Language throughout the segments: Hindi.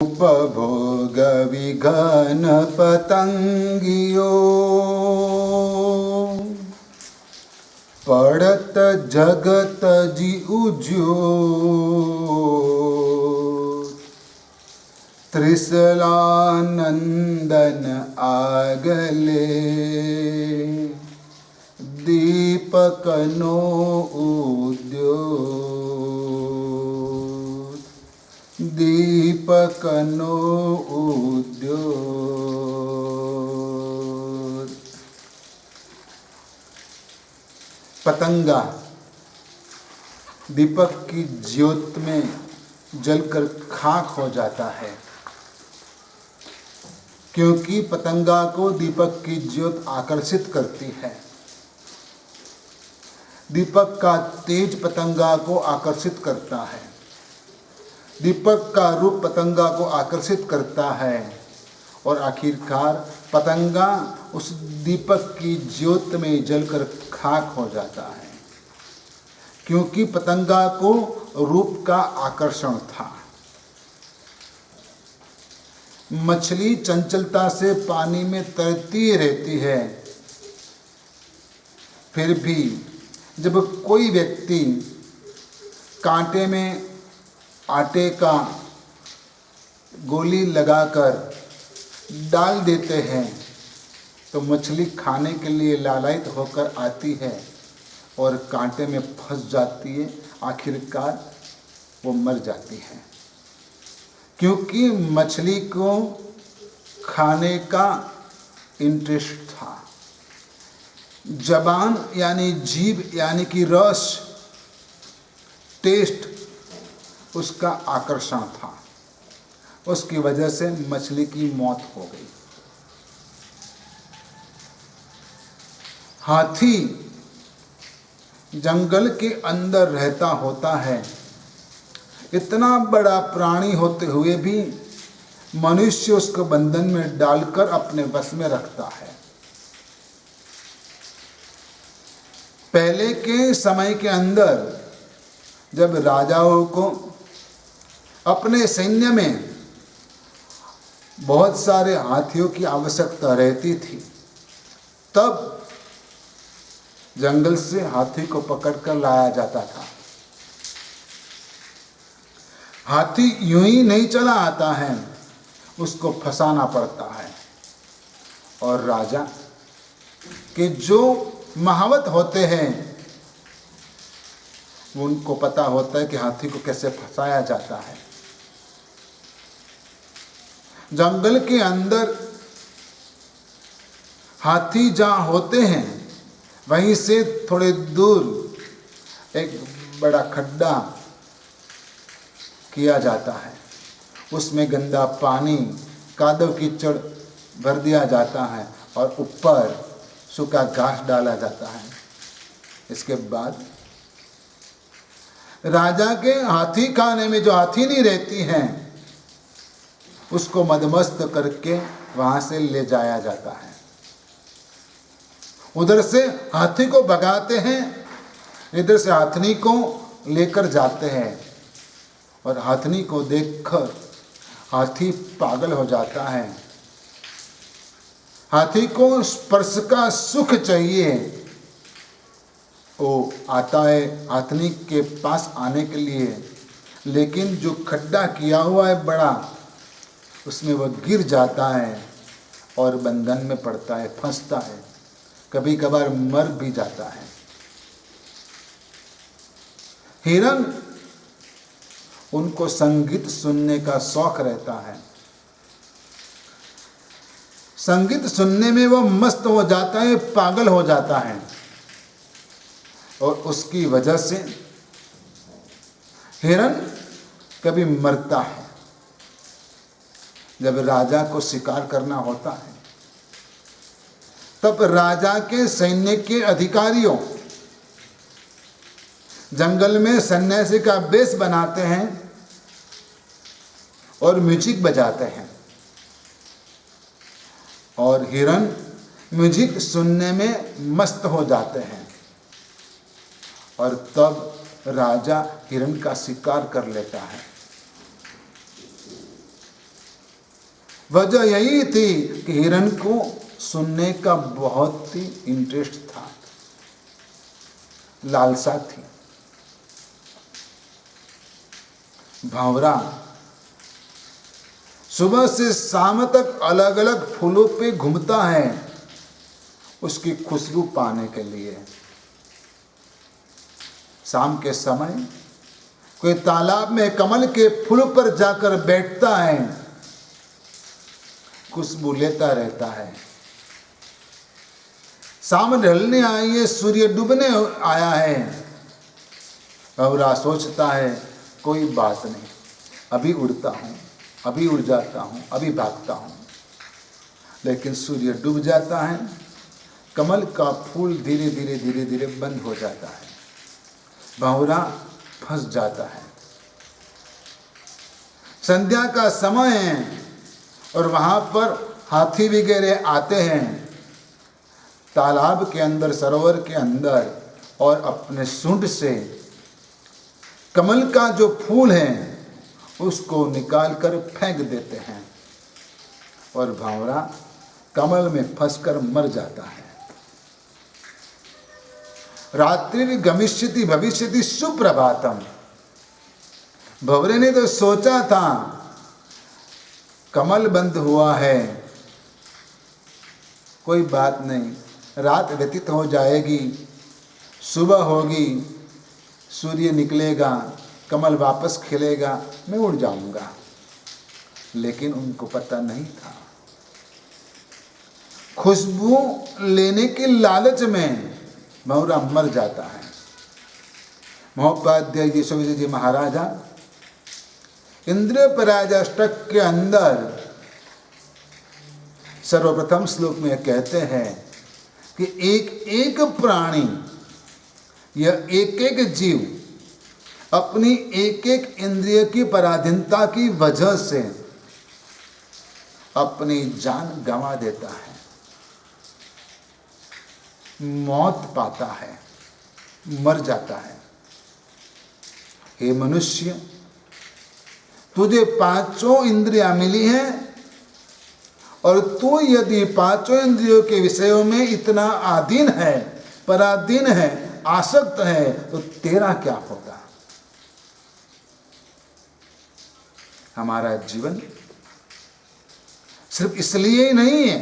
उपभोग विघन पतंगियो पड़त जगत जी उज्योत त्रिशलानंदन आगले दीपक नो उद्योत दीपक नो उद्योत। पतंगा दीपक की ज्योत में जलकर खाक हो जाता है, क्योंकि पतंगा को दीपक की ज्योत आकर्षित करती है। दीपक का तेज पतंगा को आकर्षित करता है, दीपक का रूप पतंगा को आकर्षित करता है और आखिरकार पतंगा उस दीपक की ज्योत में जलकर खाक हो जाता है, क्योंकि पतंगा को रूप का आकर्षण था। मछली चंचलता से पानी में तैरती रहती है, फिर भी जब कोई व्यक्ति कांटे में आटे का गोली लगाकर डाल देते हैं तो मछली खाने के लिए लालायित होकर आती है और कांटे में फंस जाती है। आखिरकार वो मर जाती है, क्योंकि मछली को खाने का इंटरेस्ट था। जबान यानी जीभ यानी कि रस, टेस्ट उसका आकर्षण था, उसकी वजह से मछली की मौत हो गई। हाथी जंगल के अंदर रहता होता है, इतना बड़ा प्राणी होते हुए भी मनुष्य उसको बंधन में डालकर अपने बस में रखता है। पहले के समय के अंदर जब राजाओं को अपने सैन्य में बहुत सारे हाथियों की आवश्यकता रहती थी, तब जंगल से हाथी को पकड़कर लाया जाता था। हाथी यूं ही नहीं चला आता है, उसको फंसाना पड़ता है। और राजा के जो महावत होते हैं उनको पता होता है कि हाथी को कैसे फंसाया जाता है। जंगल के अंदर हाथी जहाँ होते हैं वहीं से थोड़े दूर एक बड़ा खड्डा किया जाता है, उसमें गंदा पानी कादव कीचड़ भर दिया जाता है और ऊपर सूखा घास डाला जाता है। इसके बाद राजा के हाथी खाने में जो हाथी नहीं रहती हैं उसको मदमस्त करके वहां से ले जाया जाता है। उधर से हाथी को भगाते हैं, इधर से हाथनी को लेकर जाते हैं और हाथनी को देखकर हाथी पागल हो जाता है। हाथी को स्पर्श का सुख चाहिए, वो आता है हाथनी के पास आने के लिए, लेकिन जो खड्डा किया हुआ है बड़ा, उसमें वह गिर जाता है और बंधन में पड़ता है, फंसता है, कभी कभार मर भी जाता है। हिरन, उनको संगीत सुनने का शौक रहता है, संगीत सुनने में वह मस्त हो जाता है, पागल हो जाता है और उसकी वजह से हिरन कभी मरता है। जब राजा को शिकार करना होता है तब राजा के सैन्य के अधिकारियों जंगल में सन्यासी का वेश बनाते हैं और म्यूजिक बजाते हैं और हिरन म्यूजिक सुनने में मस्त हो जाते हैं और तब राजा हिरन का शिकार कर लेता है। वजह यही थी कि हिरण को सुनने का बहुत ही इंटरेस्ट था, लालसा थी। भंवरा सुबह से शाम तक अलग अलग फूलों पे घूमता है उसकी खुशबू पाने के लिए। शाम के समय कोई तालाब में कमल के फूल पर जाकर बैठता है, खुशबू लेता रहता है। शाम ढलने आई है, सूर्य डूबने आया है। भंवरा सोचता है कोई बात नहीं, अभी उड़ता हूँ, अभी उड़ जाता हूँ, अभी भागता हूँ। लेकिन सूर्य डूब जाता है, कमल का फूल धीरे धीरे धीरे धीरे बंद हो जाता है। भंवरा फंस जाता है। संध्या का समय है और वहां पर हाथी वगैरह आते हैं तालाब के अंदर, सरोवर के अंदर, और अपने सूंड से कमल का जो फूल है उसको निकाल कर फेंक देते हैं और भंवरा कमल में फंसकर मर जाता है। रात्रि गमिष्यति भविष्यति सुप्रभातम। भंवरे ने तो सोचा था कमल बंद हुआ है, कोई बात नहीं, रात व्यतीत हो जाएगी, सुबह होगी, सूर्य निकलेगा, कमल वापस खिलेगा, मैं उड़ जाऊंगा। लेकिन उनको पता नहीं था, खुशबू लेने के लालच में भंवरा मर जाता है। महोपाध्याय यशोविजय जी महाराजा इंद्रिय पराजाष्टक के अंदर सर्वप्रथम श्लोक में कहते हैं कि एक एक प्राणी या एक एक जीव अपनी एक एक इंद्रिय की पराधीनता की वजह से अपनी जान गंवा देता है, मौत पाता है, मर जाता है। हे मनुष्य, तुझे पांचों इंद्रियां मिली हैं और तू यदि पांचों इंद्रियों के विषयों में इतना आधीन है, पराधीन है, आसक्त है, तो तेरा क्या होगा? हमारा जीवन सिर्फ इसलिए ही नहीं है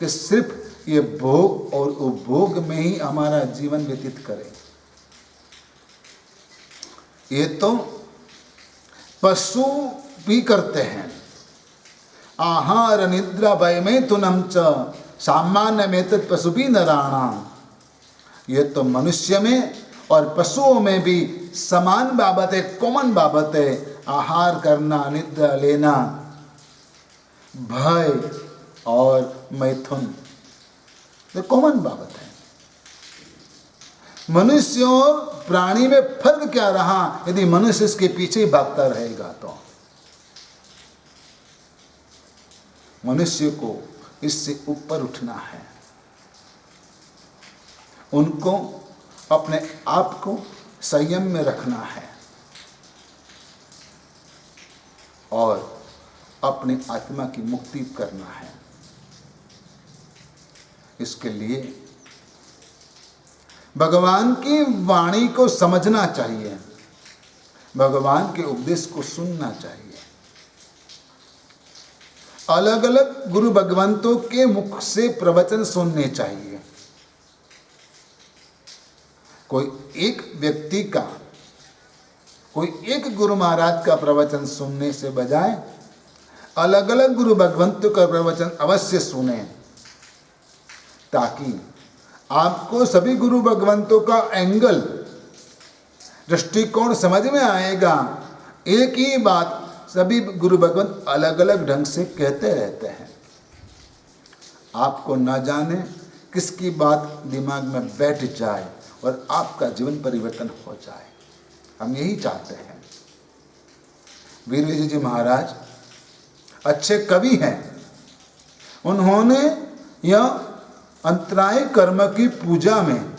कि सिर्फ ये भोग और उपभोग में ही हमारा जीवन व्यतीत करे। ये तो पशु भी करते हैं। आहार निद्रा भय में तुनम च सामान्य में तत् पशु भी नराणाम। ये तो मनुष्य में और पशुओं में भी समान बाबत है, कॉमन बाबत है। आहार करना, निद्रा लेना, भय और मैथुन, ये कॉमन बाबत है। मनुष्य और प्राणी में फर्क क्या रहा यदि मनुष्य इसके पीछे भागता रहेगा तो? मनुष्य को इससे ऊपर उठना है, उनको अपने आप को संयम में रखना है और अपनी आत्मा की मुक्ति करना है। इसके लिए भगवान की वाणी को समझना चाहिए, भगवान के उपदेश को सुनना चाहिए। अलग अलग गुरु भगवंतों के मुख से प्रवचन सुनने चाहिए। कोई एक व्यक्ति का, कोई एक गुरु महाराज का प्रवचन सुनने से बजाय अलग अलग गुरु भगवंतों का प्रवचन अवश्य सुने, ताकि आपको सभी गुरु भगवंतों का एंगल, दृष्टिकोण समझ में आएगा। एक ही बात सभी गुरु भगवंत अलग अलग ढंग से कहते रहते हैं। आपको न जाने किसकी बात दिमाग में बैठ जाए और आपका जीवन परिवर्तन हो जाए, हम यही चाहते हैं। वीर विजय जी महाराज अच्छे कवि हैं। उन्होंने यह अंतराय कर्म की पूजा में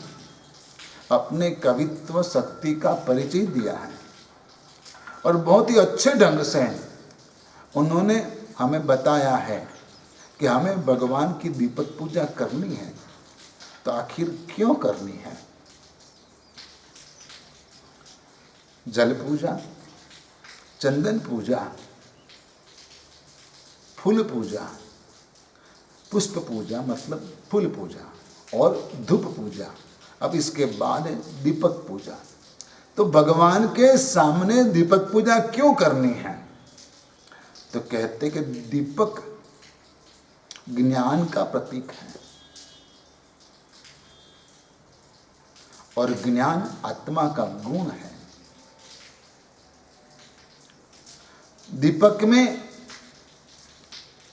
अपने कवित्व शक्ति का परिचय दिया है और बहुत ही अच्छे ढंग से उन्होंने हमें बताया है कि हमें भगवान की दीपक पूजा करनी है, तो आखिर क्यों करनी है? जल पूजा, चंदन पूजा, फूल पूजा, पुष्प पूजा मतलब फूल पूजा, और धूप पूजा, अब इसके बाद है दीपक पूजा। तो भगवान के सामने दीपक पूजा क्यों करनी है? तो कहते कि दीपक ज्ञान का प्रतीक है और ज्ञान आत्मा का गुण है। दीपक में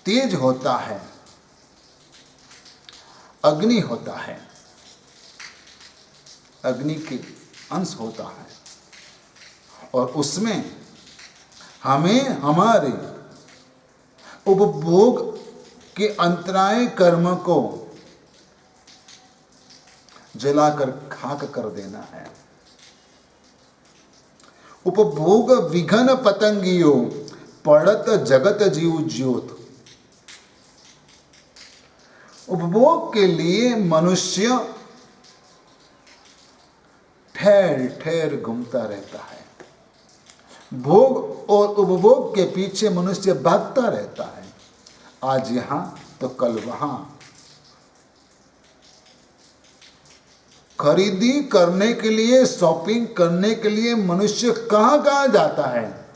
तेज होता है, अग्नि होता है, अग्नि के अंश होता है, और उसमें हमें हमारे उपभोग के अंतराय कर्म को जलाकर खाक कर देना है। उपभोग विघन पतंगियो पड़त जगत जीव ज्योत। उपभोग के लिए मनुष्य ठहर ठहर घूमता रहता है। भोग और उपभोग के पीछे मनुष्य भागता रहता है, आज यहां तो कल वहां। खरीदी करने के लिए, शॉपिंग करने के लिए मनुष्य कहां कहां जाता है,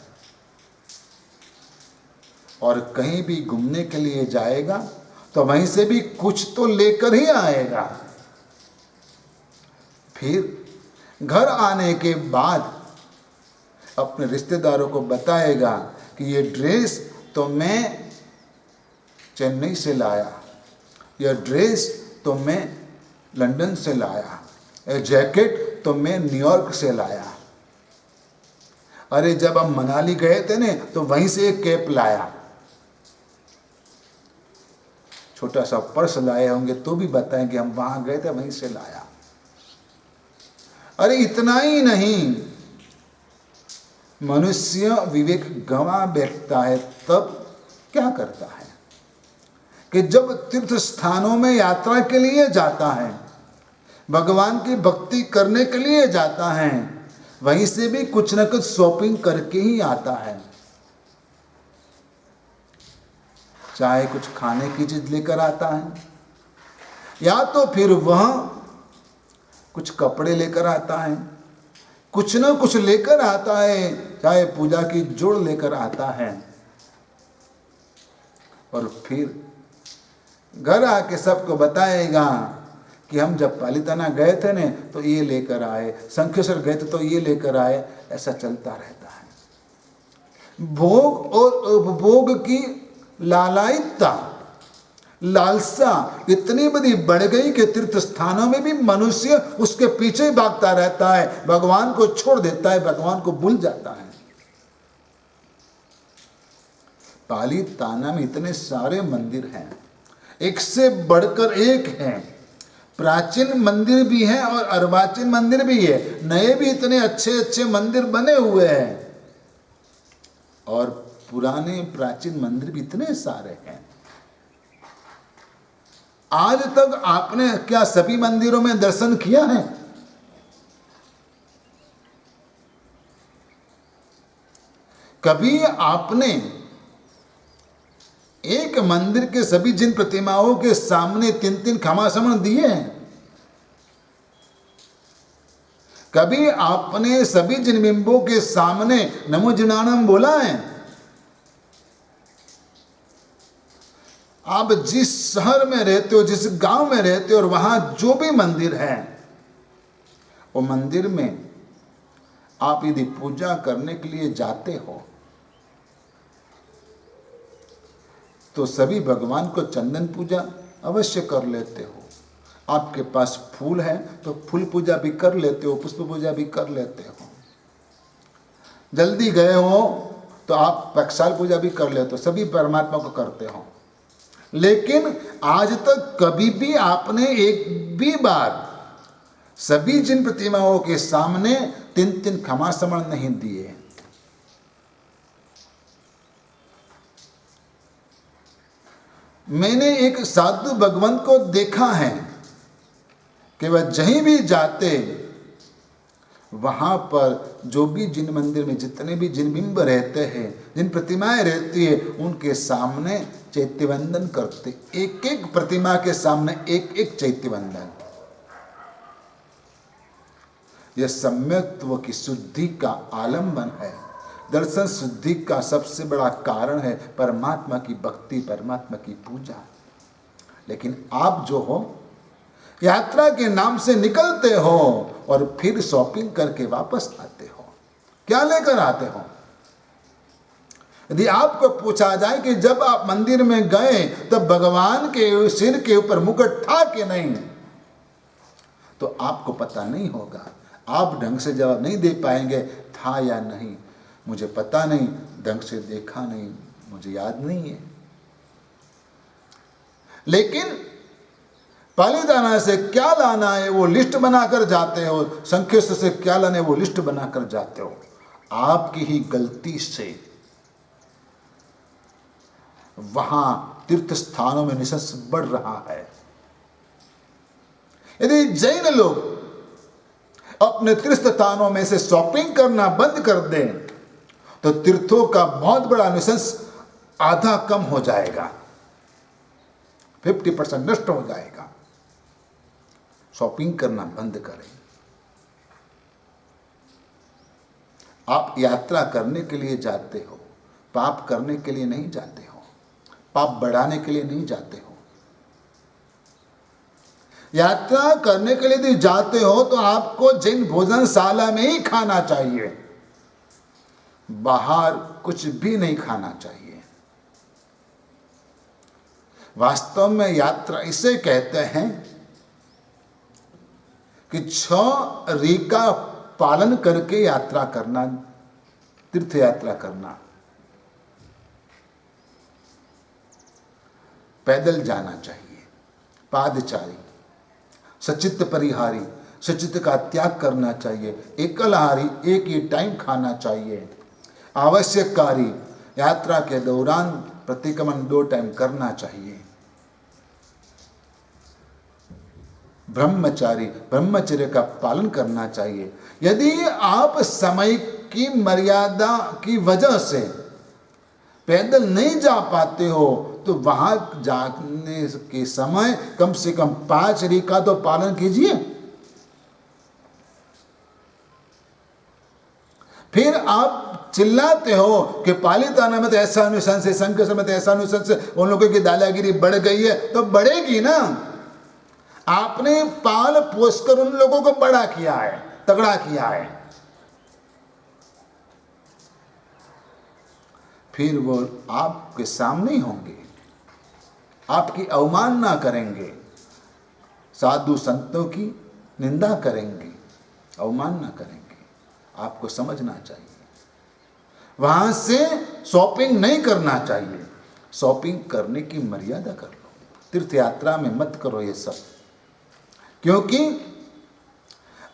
और कहीं भी घूमने के लिए जाएगा तो वहीं से भी कुछ तो लेकर ही आएगा। फिर घर आने के बाद अपने रिश्तेदारों को बताएगा कि ये ड्रेस तो मैं चेन्नई से लाया, यह ड्रेस तो मैं लंदन से लाया, यह जैकेट तो मैं न्यूयॉर्क से लाया। अरे जब हम मनाली गए थे ने तो वहीं से एक कैप लाया। छोटा सा पर्स लाए होंगे तो भी बताएं कि हम वहां गए थे, वहीं से लाया। अरे इतना ही नहीं, मनुष्य विवेक गंवा बैठता है तब क्या करता है कि जब तीर्थ स्थानों में यात्रा के लिए जाता है, भगवान की भक्ति करने के लिए जाता है, वहीं से भी कुछ न कुछ शॉपिंग करके ही आता है। चाहे कुछ खाने की चीज लेकर आता है, या तो फिर वह कुछ कपड़े लेकर आता है, कुछ न कुछ लेकर आता है, चाहे पूजा की जोड़ लेकर आता है, और फिर घर आके सबको बताएगा कि हम जब पालीताना गए थे ने तो ये लेकर आए, शंखेश्वर गए थे तो ये लेकर आए। ऐसा चलता रहता है। भोग और उपभोग की लालायिकता, लालसा इतनी बड़ी बढ़ गई कि तीर्थ स्थानों में भी मनुष्य उसके पीछे ही भागता रहता है, भगवान को छोड़ देता है, भगवान को भूल जाता है। पालीताना में इतने सारे मंदिर हैं, एक से बढ़कर एक हैं। प्राचीन मंदिर भी हैं और अर्वाचीन मंदिर भी है, नए भी इतने अच्छे अच्छे मंदिर बने हुए हैं, और पुराने प्राचीन मंदिर भी इतने सारे हैं। आज तक आपने क्या सभी मंदिरों में दर्शन किया है? कभी आपने एक मंदिर के सभी जिन प्रतिमाओं के सामने 3-3 क्षमासमण दिए हैं? कभी आपने सभी जिन बिंबों के सामने नमो जिनानम बोला है? आप जिस शहर में रहते हो, जिस गांव में रहते हो, और वहां जो भी मंदिर है, वो मंदिर में आप यदि पूजा करने के लिए जाते हो तो सभी भगवान को चंदन पूजा अवश्य कर लेते हो। आपके पास फूल है तो फूल पूजा भी कर लेते हो, पुष्प पूजा भी कर लेते हो। जल्दी गए हो तो आप प्रक्षाल पूजा भी कर लेते हो, सभी परमात्मा को करते हो। लेकिन आज तक कभी भी आपने एक भी बार सभी जिन प्रतिमाओं के सामने 3-3 क्षमासमण नहीं दिए। मैंने एक साधु भगवंत को देखा है कि वह जहीं भी जाते वहां पर जो भी जिन मंदिर में जितने भी जिन बिंब रहते हैं, जिन प्रतिमाएं रहती है, उनके सामने चैत्यवंदन करते। एक एक प्रतिमा के सामने एक एक चैत्यवंदन। यह सम्यक्त्व की शुद्धि का आलंबन है। दर्शन शुद्धि का सबसे बड़ा कारण है परमात्मा की भक्ति, परमात्मा की पूजा। लेकिन आप जो हो यात्रा के नाम से निकलते हो और फिर शॉपिंग करके वापस आते हो। क्या लेकर आते हो? यदि आपको पूछा जाए कि जब आप मंदिर में गए तब भगवान के सिर के ऊपर मुकुट था कि नहीं, तो आपको पता नहीं होगा। आप ढंग से जवाब नहीं दे पाएंगे, था या नहीं मुझे पता नहीं, ढंग से देखा नहीं, मुझे याद नहीं है। लेकिन पालीताना से क्या लाना है वो लिस्ट बनाकर जाते हो, संकेश्वर से क्या लाना है वो लिस्ट बनाकर जाते हो। आपकी ही गलती से वहां तीर्थ स्थानों में निशंस बढ़ रहा है। यदि जैन लोग अपने तीर्थ स्थानों में से शॉपिंग करना बंद कर दें तो तीर्थों का बहुत बड़ा निशंस आधा कम हो जाएगा, 50% नष्ट हो जाएगा। शॉपिंग करना बंद करें। आप यात्रा करने के लिए जाते हो, पाप करने के लिए नहीं जाते हो, पाप बढ़ाने के लिए नहीं जाते हो। यात्रा करने के लिए यदि जाते हो तो आपको जैन भोजनशाला में ही खाना चाहिए, बाहर कुछ भी नहीं खाना चाहिए। वास्तव में यात्रा इसे कहते हैं कि 6 री का पालन करके यात्रा करना, तीर्थ यात्रा करना। पैदल जाना चाहिए, पादचारी, सचित्त परिहारी, सचित्त का त्याग करना चाहिए, एकलहारी, एक ही टाइम खाना चाहिए, आवश्यककारी, यात्रा के दौरान प्रतिक्रमण 2 टाइम करना चाहिए, ब्रह्मचारी, ब्रह्मचर्य का पालन करना चाहिए। यदि आप समय की मर्यादा की वजह से पैदल नहीं जा पाते हो तो वहां जाने के समय कम से कम 5 री का तो पालन कीजिए। फिर आप चिल्लाते हो कि पालीताना में तो ऐसा अनुशंस है, संकेश्वर में तो ऐसा अनुशंस है, उन लोगों की दादागिरी बढ़ गई है। तो बढ़ेगी ना, आपने पाल पोसकर उन लोगों को बड़ा किया है, तगड़ा किया है। फिर वो आपके सामने ही होंगे, आपकी अवमानना करेंगे, साधु संतों की निंदा करेंगे, अवमानना करेंगे। आपको समझना चाहिए, वहां से शॉपिंग नहीं करना चाहिए। शॉपिंग करने की मर्यादा कर लो, तीर्थ यात्रा में मत करो ये सब, क्योंकि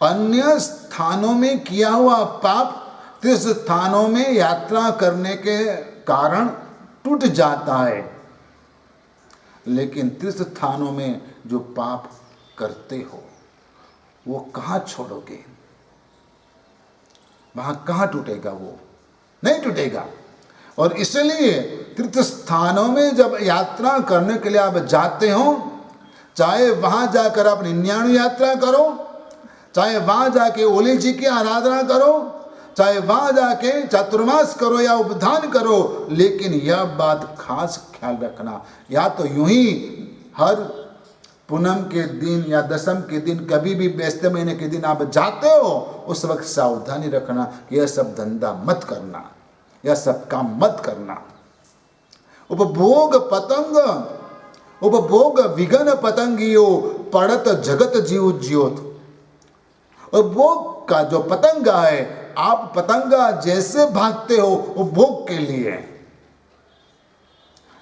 अन्य स्थानों में किया हुआ पाप तीर्थ स्थानों में यात्रा करने के कारण टूट जाता है। लेकिन तीर्थ स्थानों में जो पाप करते हो वो कहाँ छोड़ोगे, वहां कहाँ टूटेगा? वो नहीं टूटेगा। और इसलिए तीर्थ स्थानों में जब यात्रा करने के लिए आप जाते हो, चाहे वहां जाकर आप 99 यात्रा करो, चाहे वहां जाके ओली जी की आराधना करो, चाहे वहां जाके चातुर्मास करो या उपधान करो, लेकिन यह बात खास ख्याल रखना, या तो यूं ही हर पूनम के दिन या दशम के दिन, कभी भी व्यस्त महीने के दिन आप जाते हो, उस वक्त सावधानी रखना कि यह सब धंधा मत करना, यह सब काम मत करना। उपभोग पतंग, उपभोग विघन पतंगियो, पड़त जगत जीव ज्योत। उपभोग का जो पतंगा है, आप पतंगा जैसे भागते हो उपभोग के लिए,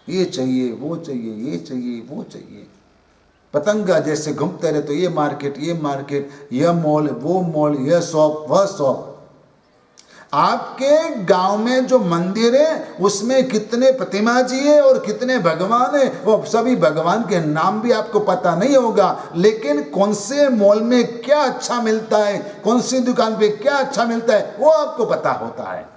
ये चाहिए, वो चाहिए, ये चाहिए, वो चाहिए, पतंगा जैसे घूमते रहे तो ये मार्केट, यह मॉल, वो मॉल, यह शॉप, वह शॉप। आपके गांव में जो मंदिर है उसमें कितने प्रतिमा जी है और कितने भगवान है, वो सभी भगवान के नाम भी आपको पता नहीं होगा, लेकिन कौन से मॉल में क्या अच्छा मिलता है, कौन सी दुकान पे क्या अच्छा मिलता है वो आपको पता होता है।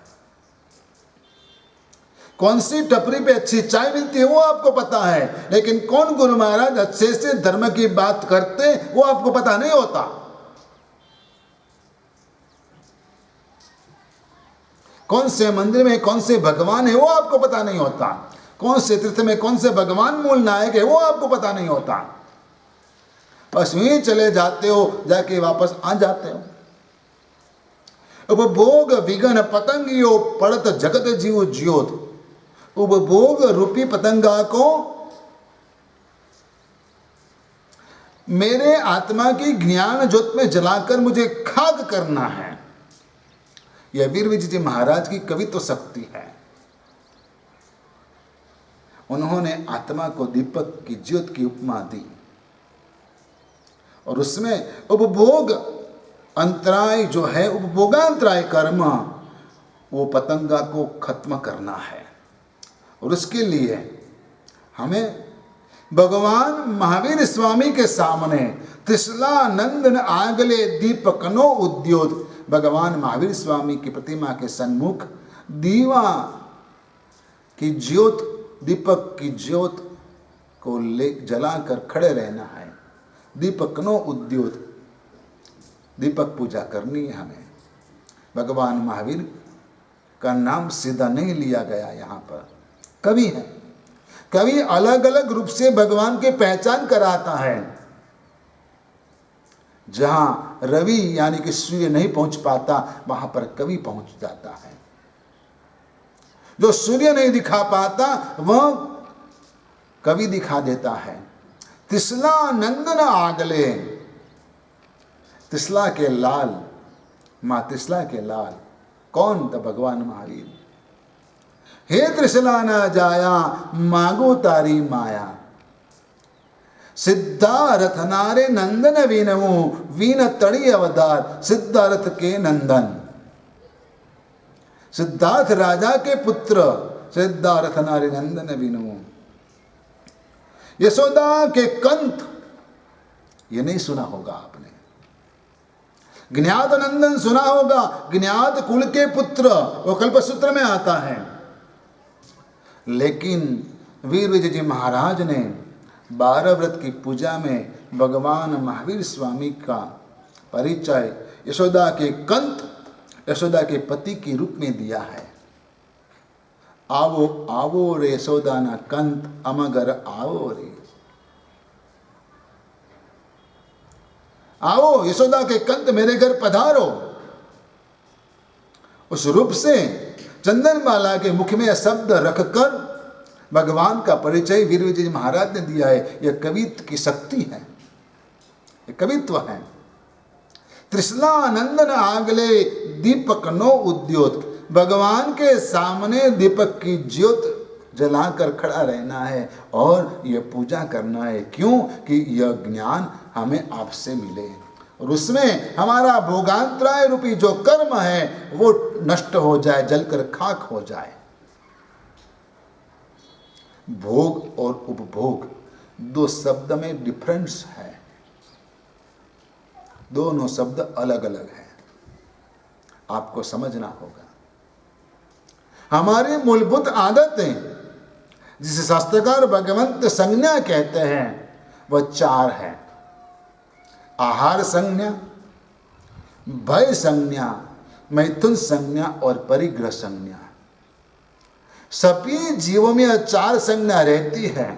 कौन सी टपरी पे अच्छी चाय मिलती है वो आपको पता है, लेकिन कौन गुरु महाराज अच्छे से धर्म की बात करते वो आपको पता नहीं होता। कौन से मंदिर में कौन से भगवान है वो आपको पता नहीं होता। कौन से तीर्थ में कौन से भगवान मूल नायक है वो आपको पता नहीं होता। बस यूं चले जाते हो, जाके वापस आ जाते हो। उपभोग विघन पतंगियो पड़त जगत जीव ज्योत। उपभोग रूपी पतंगा को मेरे आत्मा की ज्ञान ज्योत में जलाकर मुझे खाक करना है। यह वीर विजय जी महाराज की कवित्व शक्ति है। उन्होंने आत्मा को दीपक की ज्योत की उपमा दी और उसमें उपभोग अंतराय जो है, उपभोगांतराय कर्म, वो पतंगा को खत्म करना है। और उसके लिए हमें भगवान महावीर स्वामी के सामने त्रिशला नंदन आगले दीपकनो उद्योत, भगवान महावीर स्वामी की प्रतिमा के सन्मुख दीवा की ज्योत, दीपक की ज्योत को ले जलाकर खड़े रहना है। दीपकनो उद्योत, दीपक पूजा करनी है हमें। भगवान महावीर का नाम सीधा नहीं लिया गया, यहाँ पर कवि है। कवि अलग अलग रूप से भगवान की पहचान कराता है। जहां रवि यानी कि सूर्य नहीं पहुंच पाता वहां पर कवि पहुंच जाता है। जो सूर्य नहीं दिखा पाता वह कवि दिखा देता है। त्रिशला नंदन आगले, त्रिशला के लाल, मां त्रिशला के लाल कौन? तो भगवान महावीर। हे त्रिशला न जाया मांगो तारी माया, सिद्धार्थ नारे नंदन वीनमु, वीन तड़ी अवतार सिद्धार्थ के नंदन। सिद्धार्थ राजा के पुत्र सिद्धार्थ नारे नंदन वीनमु। यशोदा के कंठ, ये नहीं सुना होगा आपने। ज्ञात नंदन सुना होगा, ज्ञात कुल के पुत्र, वो कल्पसूत्र में आता है। लेकिन वीर विजय जी महाराज ने 12 व्रत की पूजा में भगवान महावीर स्वामी का परिचय यशोदा के कंठ, यशोदा के पति के रूप में दिया है। आवो आवो रे यशोदा ना कंठ, अमगर आओ रे। आओ यशोदा के कंठ मेरे घर पधारो। उस रूप से चंदनमाला के मुख में शब्द रखकर भगवान का परिचय वीर विजय जी महाराज ने दिया है। यह कवित्व की शक्ति है, यह कवित्व है। त्रिशला नंदन आगले दीपक नो उद्योत, भगवान के सामने दीपक की ज्योत जलाकर खड़ा रहना है और यह पूजा करना है। क्यों? कि यह ज्ञान हमें आपसे मिले और उसमें हमारा भोगांतराय रूपी जो कर्म है वो नष्ट हो जाए, जलकर खाक हो जाए। भोग और उपभोग दो शब्द में डिफरेंस है, दोनों शब्द अलग अलग हैं, आपको समझना होगा। हमारी मूलभूत आदतें जिसे शास्त्रकार भगवंत संज्ञा कहते हैं वह 4 है। आहार संज्ञा, भय संज्ञा, मैथुन संज्ञा और परिग्रह संज्ञा। सभी जीवों में 4 संज्ञा रहती है।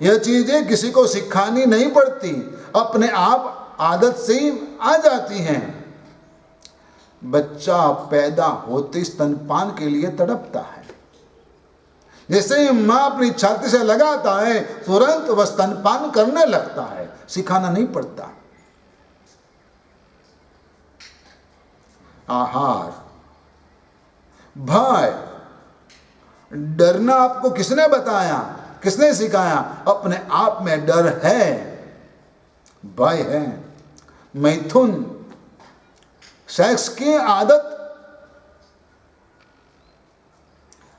यह चीजें किसी को सिखानी नहीं पड़ती, अपने आप आदत से ही आ जाती हैं। बच्चा पैदा होते स्तनपान के लिए तड़पता है। जैसे ही मां अपनी छाती से लगाता है तुरंत वह स्तनपान करने लगता है, सिखाना नहीं पड़ता। आहार, भय, डरना आपको किसने बताया, किसने सिखाया? अपने आप में डर है, भय है। मैथुन, सेक्स की आदत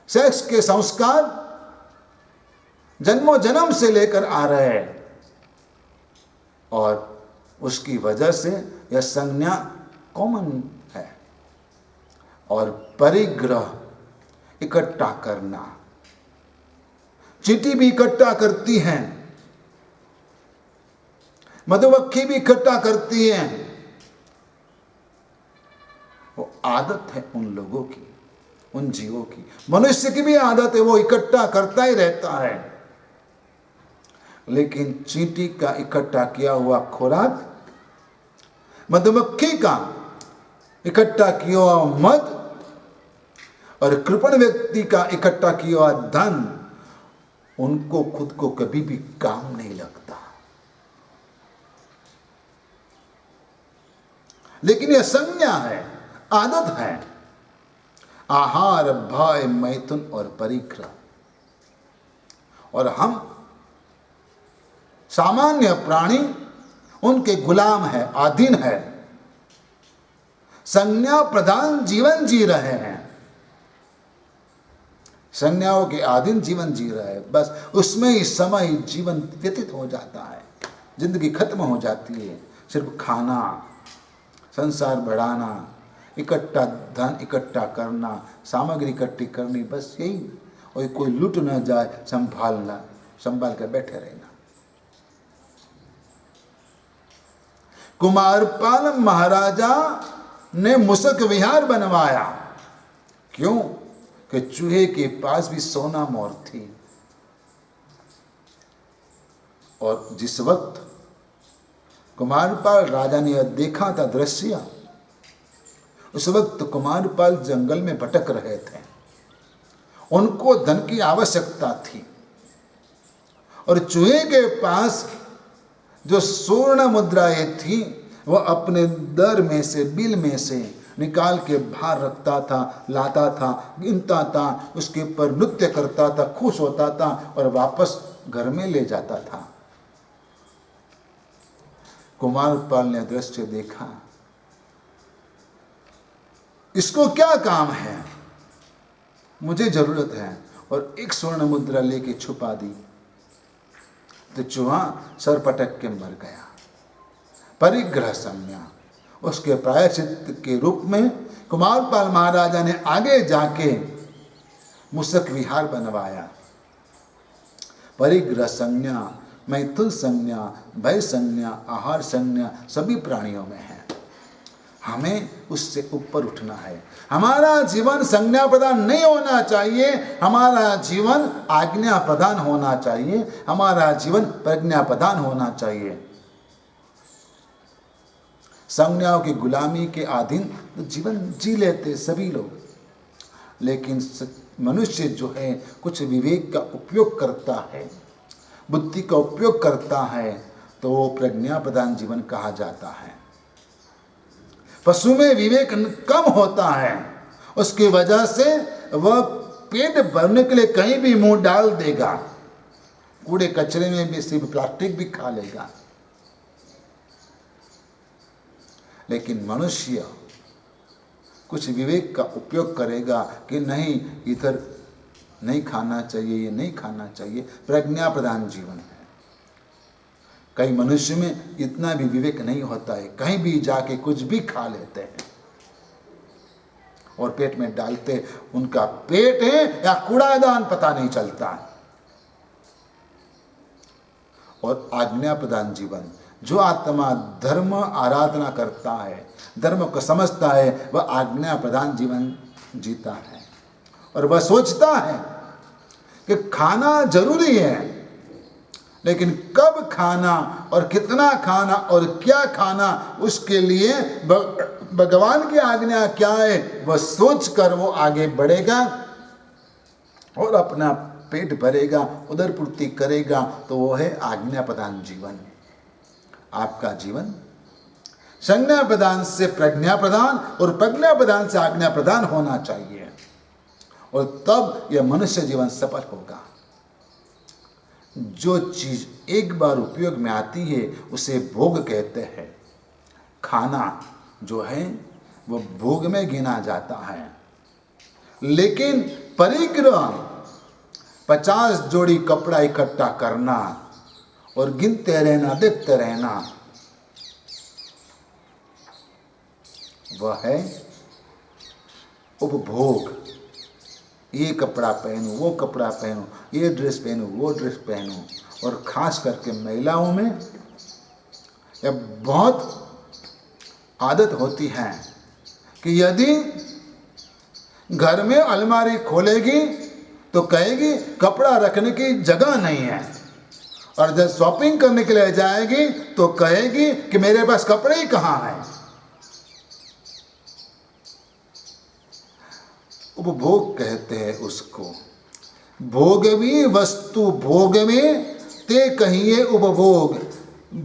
सेक्स के संस्कार जन्मों जन्म से लेकर आ रहे हैं और उसकी वजह से यह संज्ञा कॉमन है। और परिग्रह इकट्ठा करना, चींटी भी इकट्ठा करती हैं, मधुमक्खी भी इकट्ठा करती हैं, वो आदत है उन लोगों की, उन जीवों की। मनुष्य की भी आदत है, वो इकट्ठा करता ही रहता है। लेकिन चींटी का इकट्ठा किया हुआ खुराक, मधुमक्खी का इकट्ठा किया हुआ मध और कृपण व्यक्ति का इकट्ठा किया हुआ धन, उनको खुद को कभी भी काम नहीं लगता। लेकिन यह संज्ञा है, आदत है। आहार, भय, मैथुन और परिग्रह। और हम सामान्य प्राणी उनके गुलाम है, अधीन है, संज्ञा प्रधान जीवन जी रहे हैं, संज्ञाओं के अधीन जीवन जी रहे हैं। बस उसमें ही समय जीवन व्यतीत हो जाता है, जिंदगी खत्म हो जाती है। सिर्फ खाना, संसार बढ़ाना, इकट्ठा धन इकट्ठा करना, सामग्री इकट्ठी करनी, बस यही। और कोई लूट न जाए, संभाल कर बैठे रहना। कुमारपाल महाराजा ने मूषक विहार बनवाया। क्यों? कि चूहे के पास भी सोना मोर थी। और जिस वक्त कुमारपाल राजा ने देखा था दृश्य, उस वक्त कुमारपाल जंगल में भटक रहे थे। उनको धन की आवश्यकता थी और चूहे के पास जो स्वर्ण मुद्राएं थी, वह अपने दर में से, बिल में से निकाल के बाहर रखता था, लाता था, गिनता था, उसके ऊपर नृत्य करता था, खुश होता था और वापस घर में ले जाता था। कुमारपाल ने दृश्य देखा, इसको क्या काम है, मुझे जरूरत है, और एक स्वर्ण मुद्रा लेके छुपा दी। तो चूहा सर पटक के मर गया। परिग्रह संज्ञा, उसके प्रायश्चित के रूप में कुमारपाल महाराजा ने आगे जाके मूषक विहार बनवाया। परिग्रह संज्ञा, मैथुन संज्ञा, भय संज्ञा, आहार संज्ञा सभी प्राणियों में है। हमें उससे ऊपर उठना है। हमारा जीवन संज्ञा प्रदान नहीं होना चाहिए, हमारा जीवन आज्ञा प्रदान होना चाहिए, हमारा जीवन प्रज्ञा प्रदान होना चाहिए। संज्ञाओं की गुलामी के अधीन जीवन जी लेते सभी लोग, लेकिन मनुष्य जो है कुछ विवेक का उपयोग करता है, बुद्धि का उपयोग करता है, तो वो प्रज्ञा प्रदान जीवन कहा जाता है। पशु में विवेक कम होता है, उसकी वजह से वह पेट भरने के लिए कहीं भी मुंह डाल देगा, कूड़े कचरे में भी सिर्फ प्लास्टिक भी खा लेगा। लेकिन मनुष्य कुछ विवेक का उपयोग करेगा कि नहीं, इधर नहीं खाना चाहिए, ये नहीं खाना चाहिए। प्रज्ञा प्रधान जीवन है। कई मनुष्य में इतना भी विवेक नहीं होता है, कहीं भी जाके कुछ भी खा लेते हैं और पेट में डालते, उनका पेट है या कूड़ादान पता नहीं चलता। और आज्ञा प्रदान जीवन, जो आत्मा धर्म आराधना करता है, धर्म को समझता है, वह आज्ञा प्रदान जीवन जीता है। और वह सोचता है कि खाना जरूरी है, लेकिन कब खाना और कितना खाना और क्या खाना, उसके लिए भगवान की आज्ञा क्या है, वह सोच कर वो आगे बढ़ेगा और अपना पेट भरेगा, उदर पूर्ति करेगा। तो वो है आज्ञा प्रदान जीवन। आपका जीवन संज्ञा प्रदान से प्रज्ञा प्रदान और प्रज्ञा प्रदान से आज्ञा प्रदान होना चाहिए, और तब यह मनुष्य जीवन सफल होगा। जो चीज एक बार उपयोग में आती है उसे भोग कहते हैं। खाना जो है वह भोग में गिना जाता है, लेकिन परिग्रह 50 जोड़ी कपड़ा इकट्ठा करना और गिनते रहना, देखते रहना, वह है उपभोग। ये कपड़ा पहनूं, वो कपड़ा पहनूं, ये ड्रेस पहनूं, वो ड्रेस पहनूं। और खास करके महिलाओं में यह बहुत आदत होती है कि यदि घर में अलमारी खोलेगी तो कहेगी कपड़ा रखने की जगह नहीं है, और जब शॉपिंग करने के लिए जाएगी तो कहेगी कि मेरे पास कपड़े ही कहाँ हैं। उपभोग कहते हैं उसको। भोगवी वस्तु भोग में ते कहिए उपभोग,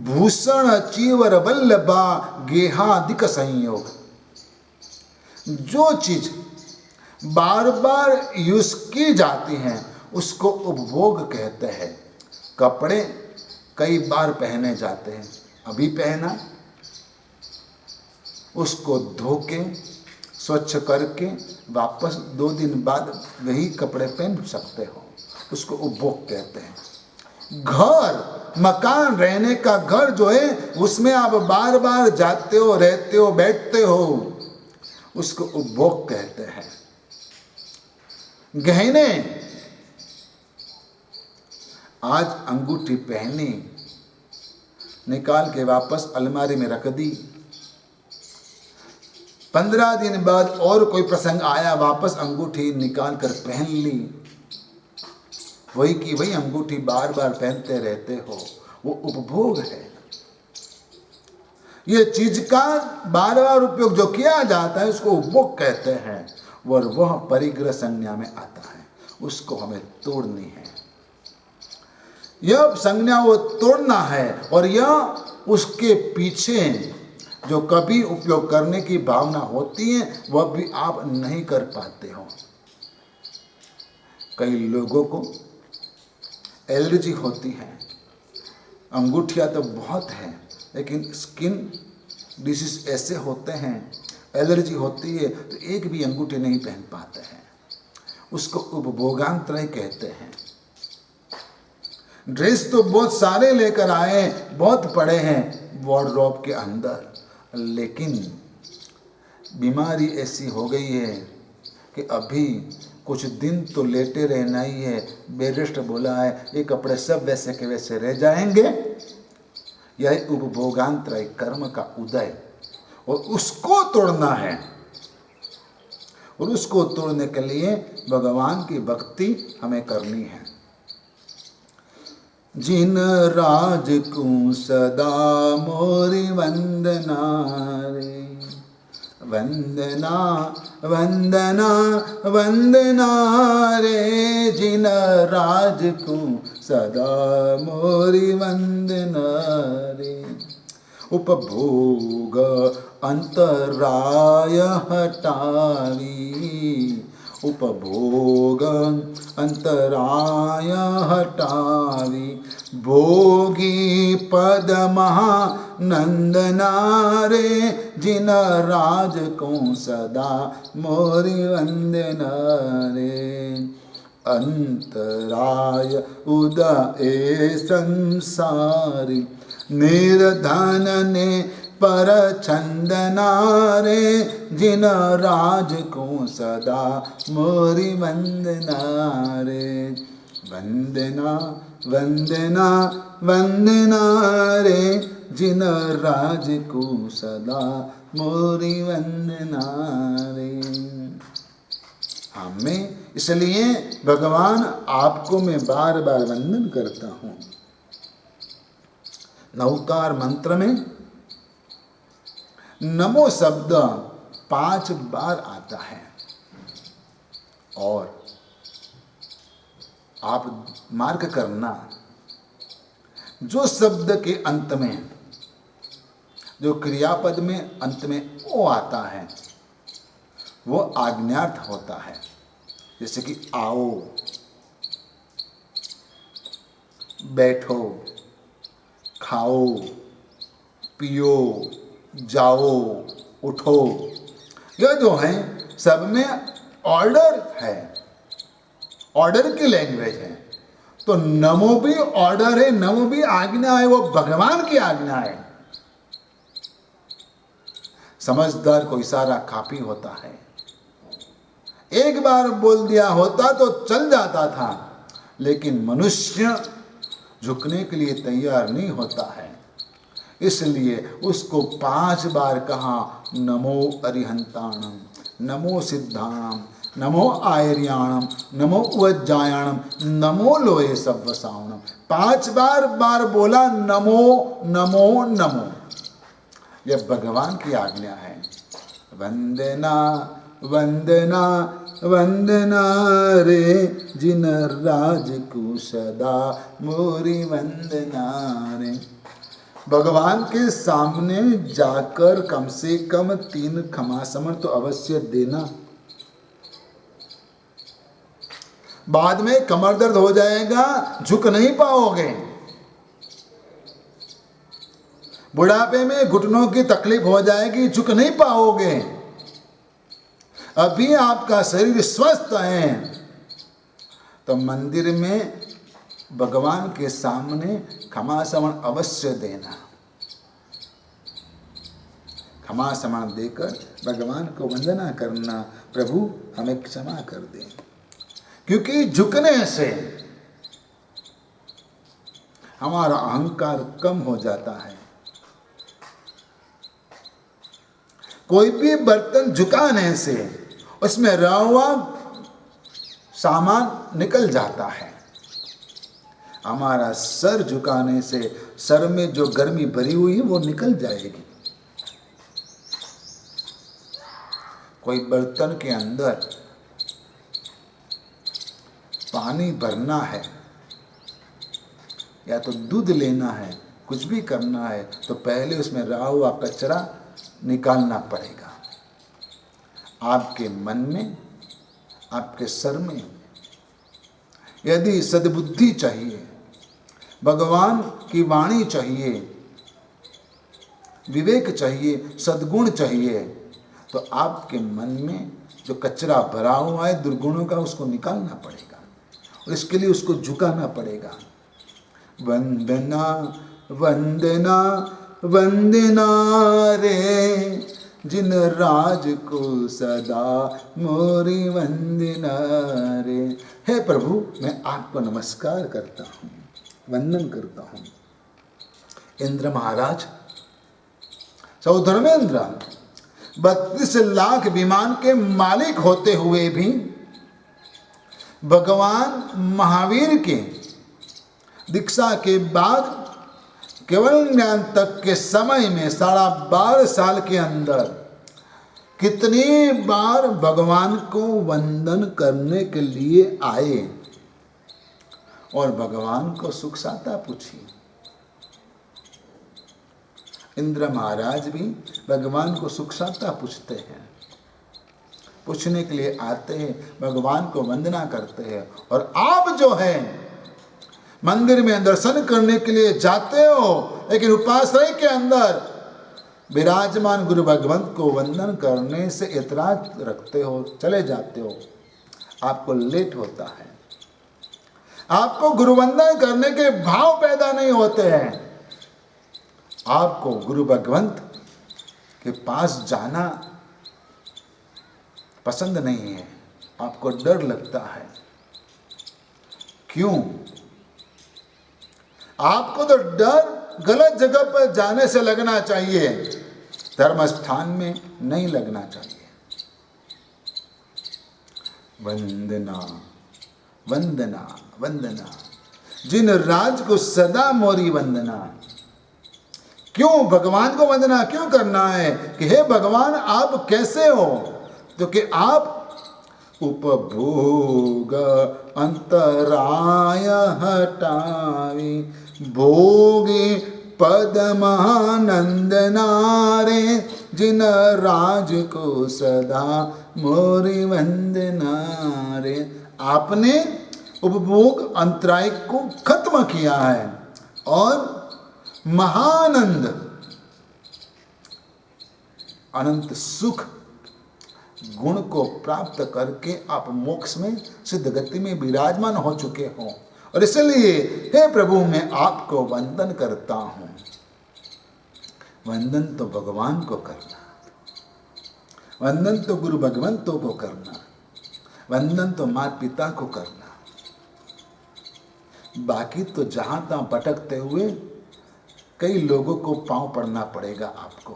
भूषण चीवर वल्लभा गेहादिक संयोग। जो चीज बार बार यूज की जाती हैं उसको उपभोग कहते हैं। कपड़े कई बार पहने जाते हैं, अभी पहना, उसको धो के स्वच्छ करके वापस 2 दिन बाद वही कपड़े पहन सकते हो, उसको उपभोग कहते हैं। घर मकान, रहने का घर जो है उसमें आप बार बार जाते हो, रहते हो, बैठते हो, उसको उपभोग कहते हैं। गहने, आज अंगूठी पहनी, निकाल के वापस अलमारी में रख दी, 15 दिन बाद और कोई प्रसंग आया, वापस अंगूठी निकाल कर पहन ली, वही की वही अंगूठी बार बार पहनते रहते हो, वो उपभोग है। ये चीज का बार बार उपयोग जो किया जाता है उसको उपभोग कहते हैं, और वह परिग्रह संज्ञा में आता है, उसको हमें तोड़नी है। यह संज्ञा वो तोड़ना है, और यह उसके पीछे जो कभी उपयोग करने की भावना होती है वह भी आप नहीं कर पाते हो। कई लोगों को एलर्जी होती है, अंगूठियां तो बहुत हैं लेकिन स्किन डिसीज ऐसे होते हैं, एलर्जी होती है तो एक भी अंगूठी नहीं पहन पाते हैं, उसको उपभोगांतर कहते हैं। ड्रेस तो बहुत सारे लेकर आए, बहुत पड़े हैं वार्डरोब के अंदर, लेकिन बीमारी ऐसी हो गई है कि अभी कुछ दिन तो लेटे रहना ही है। बेड रेस्ट बोला है, ये कपड़े सब वैसे के वैसे रह जाएंगे। यह उपभोगांतर कर्म का उदय, और उसको तोड़ना है, और उसको तोड़ने के लिए भगवान की भक्ति हमें करनी है। जिन राज को सदा मोरी वंदना रे, वंदना वंदना वंदना रे, जिन राज को सदा मोरी वंदना रे। उपभोग अंतराय हटावी, उपभोग अंतराय हटावी, भोगी पद महानंदना रे, जिन राज को सदा मोरी वंदना रे। अंतराय उदय संसारी, निर्धन ने पर चंदना रे, जिन राज को सदा मोरी वंदना रे। वंदना वंदना वंदना रे, जिन राज को सदा मोरी वंदना रे। हमें इसलिए भगवान आपको मैं बार बार वंदन करता हूँ। नवकार मंत्र में नमो शब्द 5 बार आता है, और आप मार्क करना, जो शब्द के अंत में, जो क्रियापद में अंत में ओ आता है वो आज्ञार्थ होता है। जैसे कि आओ, बैठो, खाओ, पियो, जाओ, उठो, यह जो है सब में ऑर्डर है। ऑर्डर की लैंग्वेज है। तो नमो भी ऑर्डर है, नमो भी आज्ञा है, वो भगवान की आज्ञा है। समझदार को इशारा काफी होता है। एक बार बोल दिया होता तो चल जाता था, लेकिन मनुष्य झुकने के लिए तैयार नहीं होता है, इसलिए उसको 5 बार कहा नमो अरिहंताणम, नमो सिद्धाणम, नमो आयर्याणम, नमो उज्जायाणम, नमो लोहे सव्वसावणम। 5 बार बोला नमो नमो नमो। यह भगवान की आज्ञा है। वंदना वंदना वंदना रे जिन राज को सदा मोरी वंदना रे। भगवान के सामने जाकर कम से कम 3 क्षमासमण तो अवश्य देना। बाद में कमर दर्द हो जाएगा, झुक नहीं पाओगे। बुढ़ापे में घुटनों की तकलीफ हो जाएगी, झुक नहीं पाओगे। अभी आपका शरीर स्वस्थ है तो मंदिर में भगवान के सामने क्षमासमण अवश्य देना। क्षमासमण देकर भगवान को वंदना करना, प्रभु हमें क्षमा कर दें। क्योंकि झुकने से हमारा अहंकार कम हो जाता है। कोई भी बर्तन झुकाने से उसमें रहा हुआ सामान निकल जाता है। हमारा सर झुकाने से सर में जो गर्मी भरी हुई है वो निकल जाएगी। कोई बर्तन के अंदर पानी भरना है या तो दूध लेना है, कुछ भी करना है, तो पहले उसमें रहा हुआ कचरा निकालना पड़ेगा। आपके मन में, आपके सर में यदि सद्बुद्धि चाहिए, भगवान की वाणी चाहिए, विवेक चाहिए, सद्गुण चाहिए, तो आपके मन में जो कचरा भरा हुआ है दुर्गुणों का, उसको निकालना पड़ेगा और इसके लिए उसको झुकाना पड़ेगा। वंदना वंदना वंदना रे जिन राज को सदा मोरी वंदना रे। हे प्रभु, मैं आपको नमस्कार करता हूँ, वंदन करता हूँ। इंद्र महाराज, सौधर्मेंद्र 32 लाख विमान के मालिक होते हुए भी भगवान महावीर के दीक्षा के बाद केवल ज्ञान तक के समय में 12.5 साल के अंदर कितनी बार भगवान को वंदन करने के लिए आए और भगवान को सुख शांति पूछी। इंद्र महाराज भी भगवान को सुख शांति पूछते हैं, पूछने के लिए आते हैं, भगवान को वंदना करते हैं। और आप जो है मंदिर में दर्शन करने के लिए जाते हो, लेकिन उपाश्रय के अंदर विराजमान गुरु भगवंत को वंदन करने से ऐतराज रखते हो, चले जाते हो। आपको लेट होता है, आपको गुरु वंदन करने के भाव पैदा नहीं होते हैं। आपको गुरु भगवंत के पास जाना पसंद नहीं है, आपको डर लगता है। क्यों? आपको तो डर गलत जगह पर जाने से लगना चाहिए, धर्म स्थान में नहीं लगना चाहिए। वंदना वंदना वंदना जिन राज को सदा मोरी वंदना। क्यों भगवान को वंदना क्यों करना है कि हे भगवान आप कैसे हो? तो कि आप उपभोग अंतराय हटावी भोगी पदमानंद नारे जिन राज को सदा मोरी वंदना रे। आपने उपभोग अंतराय को खत्म किया है और महानंद अनंत सुख गुण को प्राप्त करके आप मोक्ष में सिद्ध गति में विराजमान हो चुके हो। और इसलिए हे प्रभु मैं आपको वंदन करता हूं। वंदन तो भगवान को करना, वंदन तो गुरु भगवंतों को करना, वंदन तो माता पिता को करना। बाकी तो जहां तहां भटकते हुए कई लोगों को पांव पड़ना पड़ेगा आपको,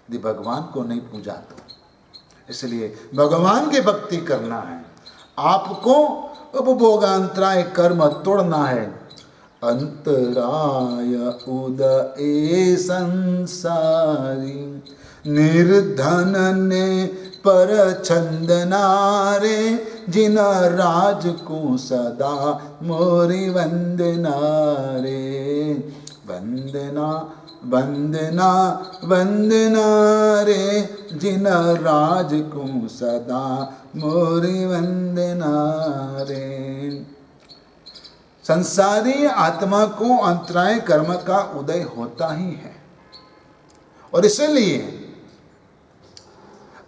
यदि भगवान को नहीं पूजा तो। इसलिए भगवान की भक्ति करना है, आपको उपभोगांतराय कर्म तोड़ना है। अंतराय उदय संसारी निर्धन ने पर छंदनारे जिन राज को सदा मोरी वंदना रे। वंदना वंदना वंदना रे जिन राज को सदा मोरी वंदना रे। संसारी आत्मा को अंतराय कर्म का उदय होता ही है और इसलिए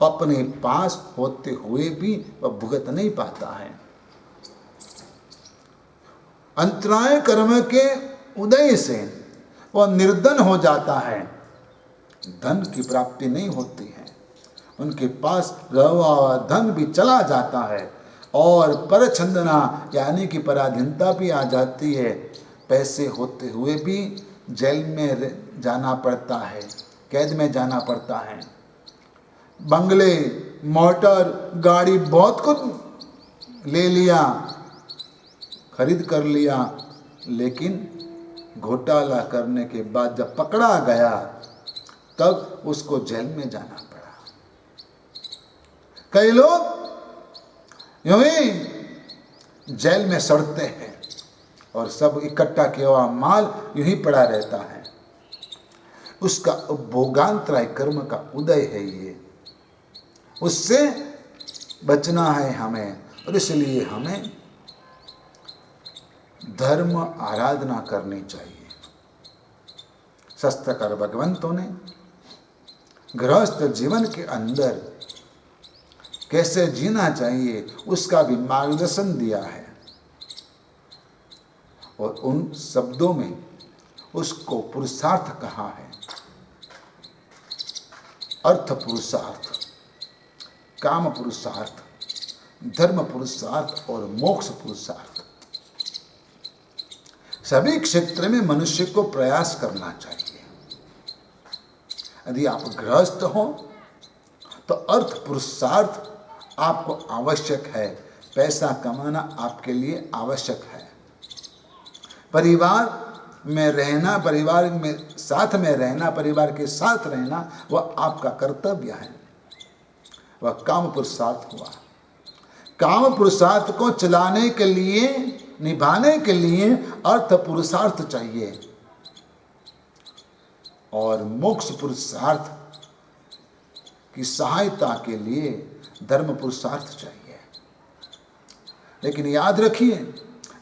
अपने पास होते हुए भी वह भुगत नहीं पाता है। अंतराय कर्म के उदय से वह निर्धन हो जाता है, धन की प्राप्ति नहीं होती है, उनके पास रहा धन भी चला जाता है और परछंदना यानी कि पराधीनता भी आ जाती है। पैसे होते हुए भी जेल में जाना पड़ता है, कैद में जाना पड़ता है। बंगले, मोटर, गाड़ी बहुत कुछ ले लिया, खरीद कर लिया, लेकिन घोटाला करने के बाद जब पकड़ा गया तब उसको जेल में जाना पड़ा। कई लोग यूं ही जेल में सड़ते हैं और सब इकट्ठा किया हुआ माल यूं ही पड़ा रहता है। उसका भोगांतराय कर्म का उदय है ये, उससे बचना है हमें। और इसलिए हमें धर्म आराधना करनी चाहिए। शास्त्रकार भगवंतों ने गृहस्थ जीवन के अंदर कैसे जीना चाहिए उसका भी मार्गदर्शन दिया है और उन शब्दों में उसको पुरुषार्थ कहा है। अर्थ पुरुषार्थ, काम पुरुषार्थ, धर्म पुरुषार्थ और मोक्ष पुरुषार्थ। सभी क्षेत्र में मनुष्य को प्रयास करना चाहिए। यदि आप गृहस्थ हो तो अर्थ पुरुषार्थ आपको आवश्यक है, पैसा कमाना आपके लिए आवश्यक है। परिवार में रहना, परिवार में साथ में रहना, परिवार के साथ रहना वह आपका कर्तव्य है, वह काम पुरुषार्थ हुआ। काम पुरुषार्थ को चलाने के लिए, निभाने के लिए अर्थ पुरुषार्थ चाहिए और मोक्ष पुरुषार्थ की सहायता के लिए धर्म पुरुषार्थ चाहिए। लेकिन याद रखिए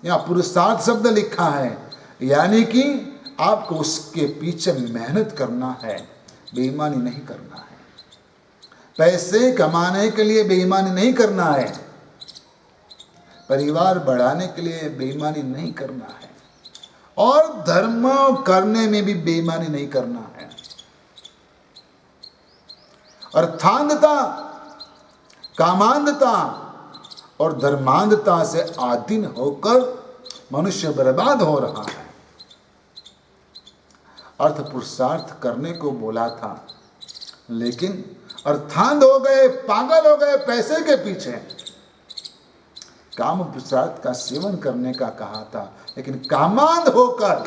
यहाँ पुरुषार्थ शब्द लिखा है, यानी कि आपको उसके पीछे मेहनत करना है, बेईमानी नहीं करना है। पैसे कमाने के लिए बेईमानी नहीं करना है, परिवार बढ़ाने के लिए बेईमानी नहीं करना है और धर्म करने में भी बेईमानी नहीं करना है। अर्थांधता, कामांधता और धर्मांधता से आधीन होकर मनुष्य बर्बाद हो रहा है। अर्थ पुरुषार्थ करने को बोला था, लेकिन अर्थांध हो गए, पागल हो गए पैसे के पीछे। काम पुरुषार्थ का सेवन करने का कहा था, लेकिन कामांध होकर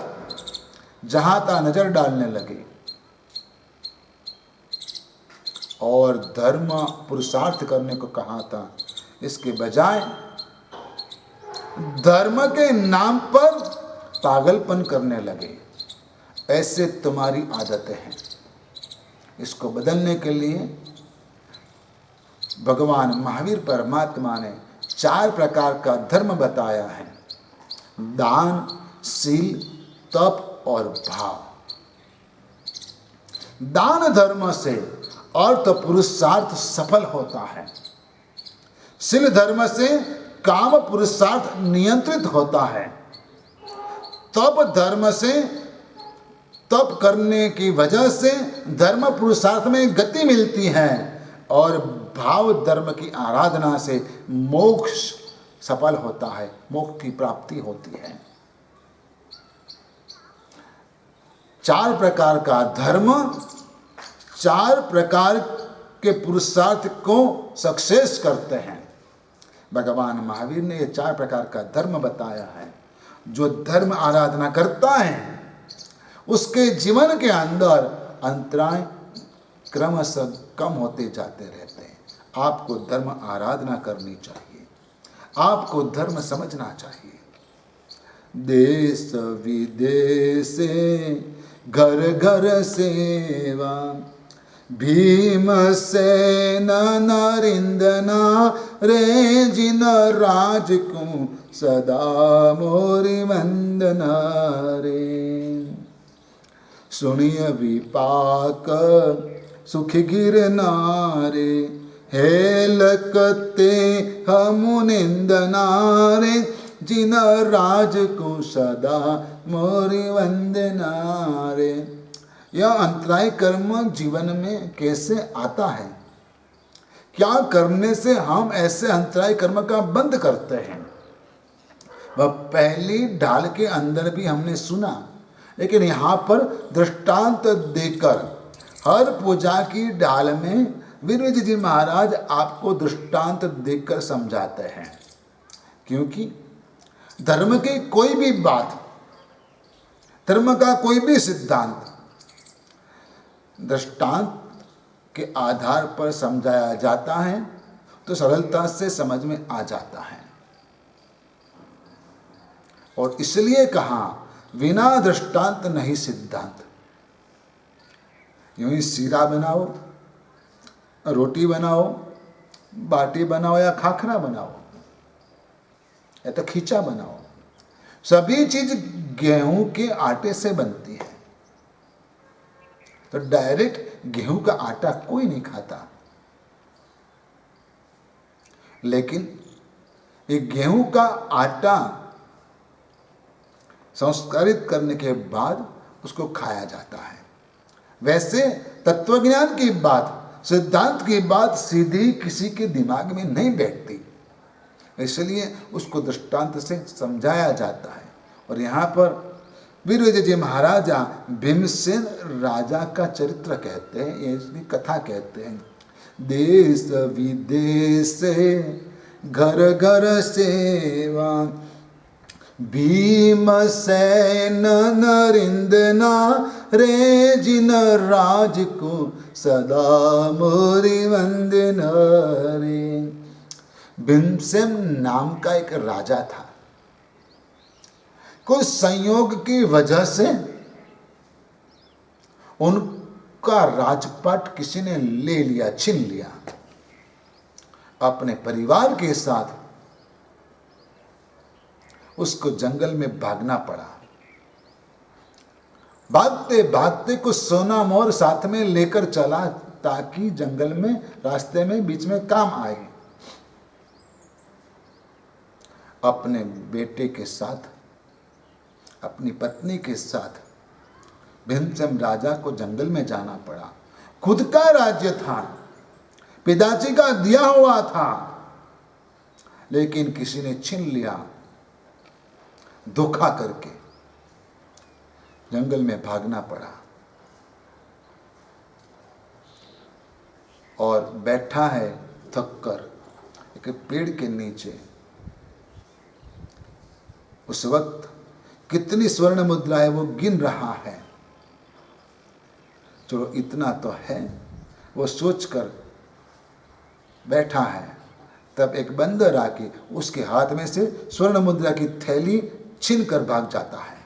जहां तहां नजर डालने लगे और धर्म पुरुषार्थ करने को कहा था। इसके बजाय धर्म के नाम पर पागलपन करने लगे। ऐसे तुम्हारी आदतें हैं। इसको बदलने के लिए भगवान महावीर परमात्मा ने 4 प्रकार का धर्म बताया है: दान, शील, तप और भाव। दान धर्म से और तो पुरुषार्थ सफल होता है। शील धर्म से काम पुरुषार्थ नियंत्रित होता है। तप धर्म से, तप करने की वजह से धर्म पुरुषार्थ में गति मिलती है और भाव धर्म की आराधना से मोक्ष सफल होता है, मोक्ष की प्राप्ति होती है। 4 प्रकार का धर्म 4 प्रकार के पुरुषार्थ को सक्सेस करते हैं। भगवान महावीर ने ये 4 प्रकार का धर्म बताया है। जो धर्म आराधना करता है उसके जीवन के अंदर अंतराय क्रमशः कम होते जाते रहते हैं। आपको धर्म आराधना करनी चाहिए, आपको धर्म समझना चाहिए। देश विदेशे घर घर सेवा, भीमसेन नरेंद्रना रे जिन राज को सदा मोरी वंदना रे। सुनिय विपाक सुख गिरनारे, हेलकते हमुनिंदना रे जिन राज को सदा मोरी वंदना रे। यह अंतराय कर्म जीवन में कैसे आता है? क्या करने से हम ऐसे अंतराय कर्म का बंद करते हैं? वह पहली ढाल के अंदर भी हमने सुना, लेकिन यहाँ पर दृष्टांत देकर हर पूजा की ढाल में विरज जी महाराज आपको दृष्टांत देकर समझाते हैं। क्योंकि धर्म की कोई भी बात, धर्म का कोई भी सिद्धांत दृष्टांत के आधार पर समझाया जाता है तो सरलता से समझ में आ जाता है। और इसलिए कहा बिना दृष्टांत नहीं सिद्धांत। यूं ही सीरा बनाओ, रोटी बनाओ, बाटी बनाओ या खाखरा बनाओ या तो खींचा बनाओ, सभी चीज गेहूं के आटे से बनती है। तो डायरेक्ट गेहूं का आटा कोई नहीं खाता, लेकिन ये गेहूं का आटा संस्कारित करने के बाद उसको खाया जाता है। वैसे तत्वज्ञान की बात, सिद्धांत की बात सीधी किसी के दिमाग में नहीं बैठती, इसलिए उसको दृष्टांत से समझाया जाता है। और यहाँ पर वीरविजय जी महाराजा भीमसेन राजा का चरित्र कहते हैं, ये इसकी कथा कहते हैं। देश विदेश घर घर सेवा, भीमसेन नरेंद्रना रे जिन राज को सदा मोरी वंदना रे। भीमसेन नाम का एक राजा था। कुछ संयोग की वजह से उनका राजपाट किसी ने ले लिया, छीन लिया। अपने परिवार के साथ उसको जंगल में भागना पड़ा। भागते भागते कुछ सोना मोर साथ में लेकर चला ताकि जंगल में रास्ते में बीच में काम आए। अपने बेटे के साथ, अपनी पत्नी के साथ भीमसेन राजा को जंगल में जाना पड़ा। खुद का राज्य था, पिताजी का दिया हुआ था, लेकिन किसी ने छीन लिया। धोखा करके जंगल में भागना पड़ा और बैठा है थककर एक पेड़ के नीचे। उस वक्त कितनी स्वर्ण मुद्राएं वो गिन रहा है। चलो इतना तो है, वो सोचकर बैठा है। तब एक बंदर आके उसके हाथ में से स्वर्ण मुद्रा की थैली छीन कर भाग जाता है।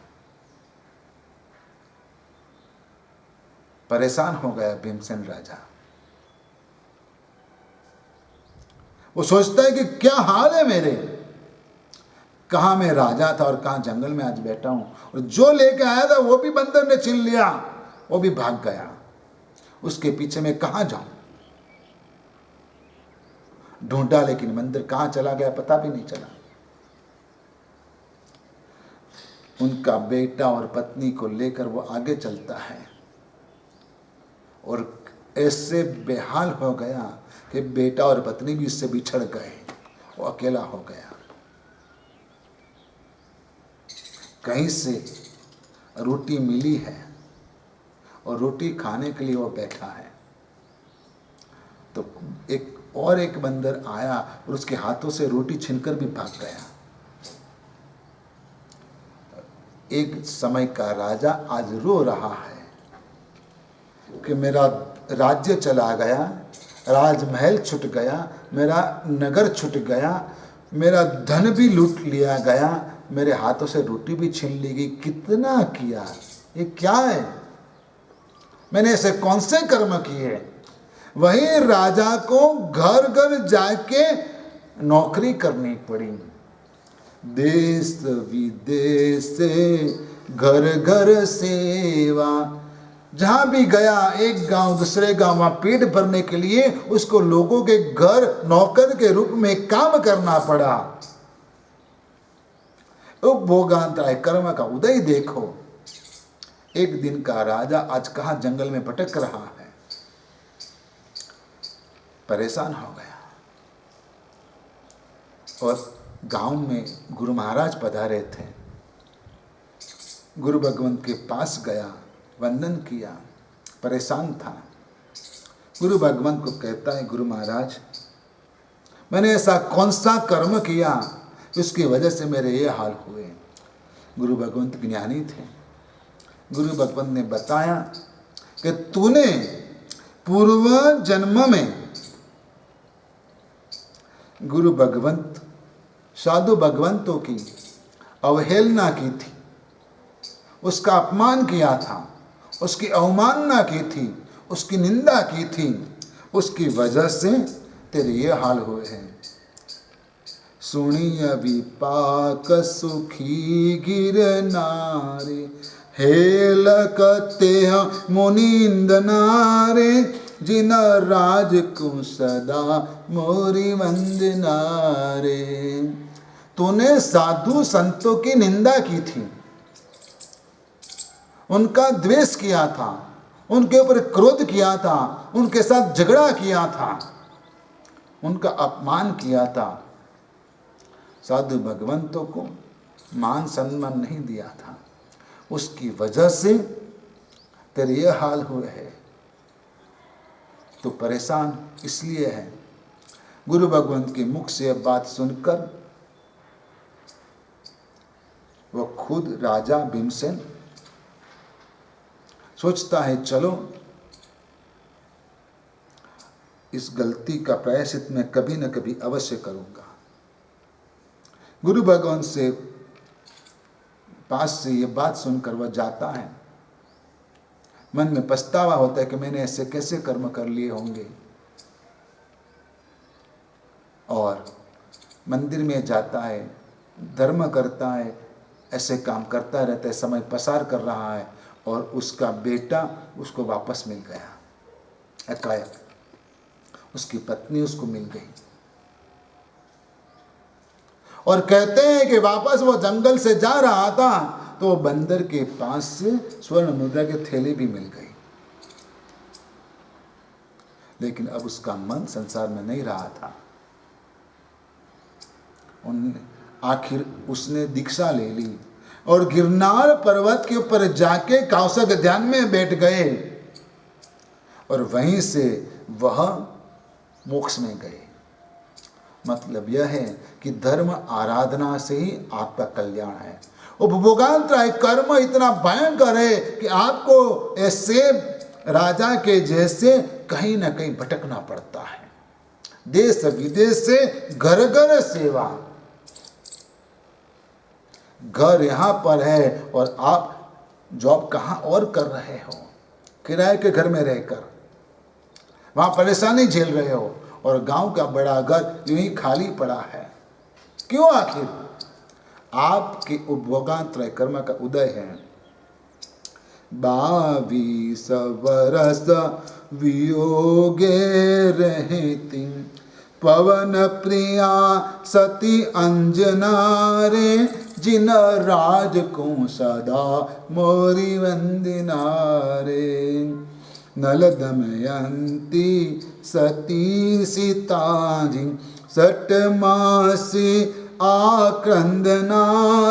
परेशान हो गया भीमसेन राजा। वो सोचता है कि क्या हाल है मेरे, कहां मैं राजा था और कहां जंगल में आज बैठा हूं, और जो लेके आया था वो भी बंदर ने छीन लिया, वो भी भाग गया। उसके पीछे मैं कहां जाऊं। ढूंढा लेकिन मंदिर कहाँ चला गया पता भी नहीं चला। उनका बेटा और पत्नी को लेकर वो आगे चलता है और ऐसे बेहाल हो गया कि बेटा और पत्नी भी इससे बिछड़ गए, वो अकेला हो गया। कहीं से रोटी मिली है और रोटी खाने के लिए वो बैठा है, तो एक बंदर आया और उसके हाथों से रोटी छीनकर भी भाग गया। एक समय का राजा आज रो रहा है कि मेरा राज्य चला गया, राजमहल छूट गया, मेरा नगर छूट गया, मेरा धन भी लूट लिया गया, मेरे हाथों से रोटी भी छीन ली गई। कितना किया, ये क्या है, मैंने ऐसे कौन से कर्म किए। वही राजा को घर घर जाके नौकरी करनी पड़ी। देश विदेश से घर घर सेवा, जहां भी गया एक गांव दूसरे गांव, वहां पेट भरने के लिए उसको लोगों के घर नौकर के रूप में काम करना पड़ा। उपभोगांतराय कर्म का उदय देखो। एक दिन का राजा आज कहाँ जंगल में भटक रहा है, परेशान हो गया और गांव में गुरु महाराज पधारे थे। गुरु भगवंत के पास गया, वंदन किया, परेशान था। गुरु भगवंत को कहता है, गुरु महाराज मैंने ऐसा कौन सा कर्म किया उसकी वजह से मेरे ये हाल हुए। गुरु भगवंत ज्ञानी थे। गुरु भगवंत ने बताया कि तूने पूर्व जन्म में गुरु भगवंत साधु भगवंतों की अवहेलना की थी, उसका अपमान किया था, उसकी अवमानना की थी, उसकी निंदा की थी, उसकी वजह से तेरे ये हाल हुए हैं। सुनिय विपाक सुखी गिरनारे, हेल कते मुनिंद नारे, जिन राज को सदा मोरी वंदना रे। तूने साधु संतों की निंदा की थी, उनका द्वेष किया था, उनके ऊपर क्रोध किया था, उनके साथ झगड़ा किया था, उनका अपमान किया था, साधु भगवंतों को मान सम्मान नहीं दिया था, उसकी वजह से तेरे ये हाल हुए हैं। तो परेशान इसलिए है। गुरु भगवंत के मुख से यह बात सुनकर वह खुद राजा भीमसेन सोचता है, चलो इस गलती का प्रायश्चित मैं कभी न कभी अवश्य करूंगा। गुरु भगवान से पास से ये बात सुनकर वह जाता है। मन में पछतावा होता है कि मैंने ऐसे कैसे कर्म कर लिए होंगे, और मंदिर में जाता है, धर्म करता है, ऐसे काम करता रहता है, समय पसार कर रहा है, और उसका बेटा उसको वापस मिल गया एकाएक, उसकी पत्नी उसको मिल गई। और कहते हैं कि वापस वो जंगल से जा रहा था तो बंदर के पास से स्वर्ण मुद्रा के थैली भी मिल गई। लेकिन अब उसका मन संसार में नहीं रहा था। आखिर उसने दीक्षा ले ली और गिरनार पर्वत के ऊपर जाके कौशिक ध्यान में बैठ गए, और वहीं से वह मोक्ष में गए। मतलब यह है कि धर्म आराधना से ही आपका कल्याण है। उपभोगांतराय कर्म इतना भयंकर है कि आपको ऐसे राजा के जैसे कहीं ना कहीं भटकना पड़ता है। देश विदेश से घर घर सेवा। घर यहाँ पर है और आप जॉब कहाँ और कर रहे हो, किराए के घर में रहकर वहाँ परेशानी झेल रहे हो, और गांव का बड़ा घर यूं ही खाली पड़ा है। क्यों? आखिर आपके उपभोगांतराय कर्म का उदय है। 22 वर्ष वियोगे रहती, पवन प्रिया सती अंजना रे, जिन राज को सदा मोरी वंदना रे। नल दमयंती सती सीता जी, सठ मासी आक्रंदना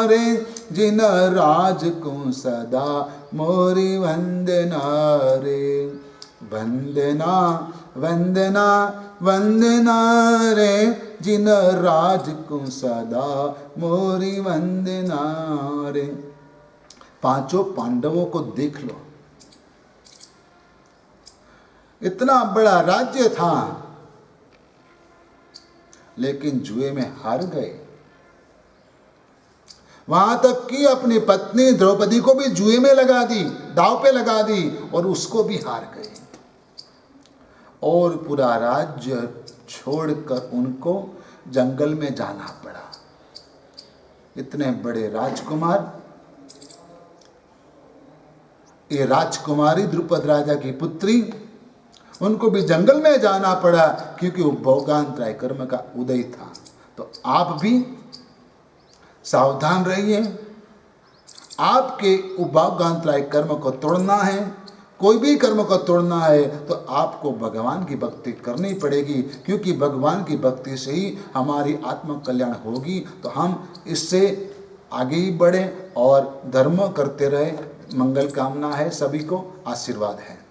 रे, जिन राज को सदा मोरी वंदना रे। वंदना वंदना वंदना रे, जिन राज को सदा मोरी वंदना रे। पांचों पांडवों को देख लो, इतना बड़ा राज्य था लेकिन जुए में हार गए। वहां तक कि अपनी पत्नी द्रौपदी को भी जुए में लगा दी, दांव पे लगा दी और उसको भी हार गए। और पूरा राज्य छोड़कर उनको जंगल में जाना पड़ा। इतने बड़े राजकुमार, ये राजकुमारी द्रुपद राजा की पुत्री, उनको भी जंगल में जाना पड़ा क्योंकि वो भोगांतराय कर्म का उदय था। तो आप भी सावधान रहिए। आपके भोगांतराय कर्म को तोड़ना है, कोई भी कर्म को तोड़ना है तो आपको भगवान की भक्ति करनी पड़ेगी, क्योंकि भगवान की भक्ति से ही हमारी आत्म कल्याण होगी। तो हम इससे आगे ही बढ़ें और धर्म करते रहे। मंगल कामना है, सभी को आशीर्वाद है।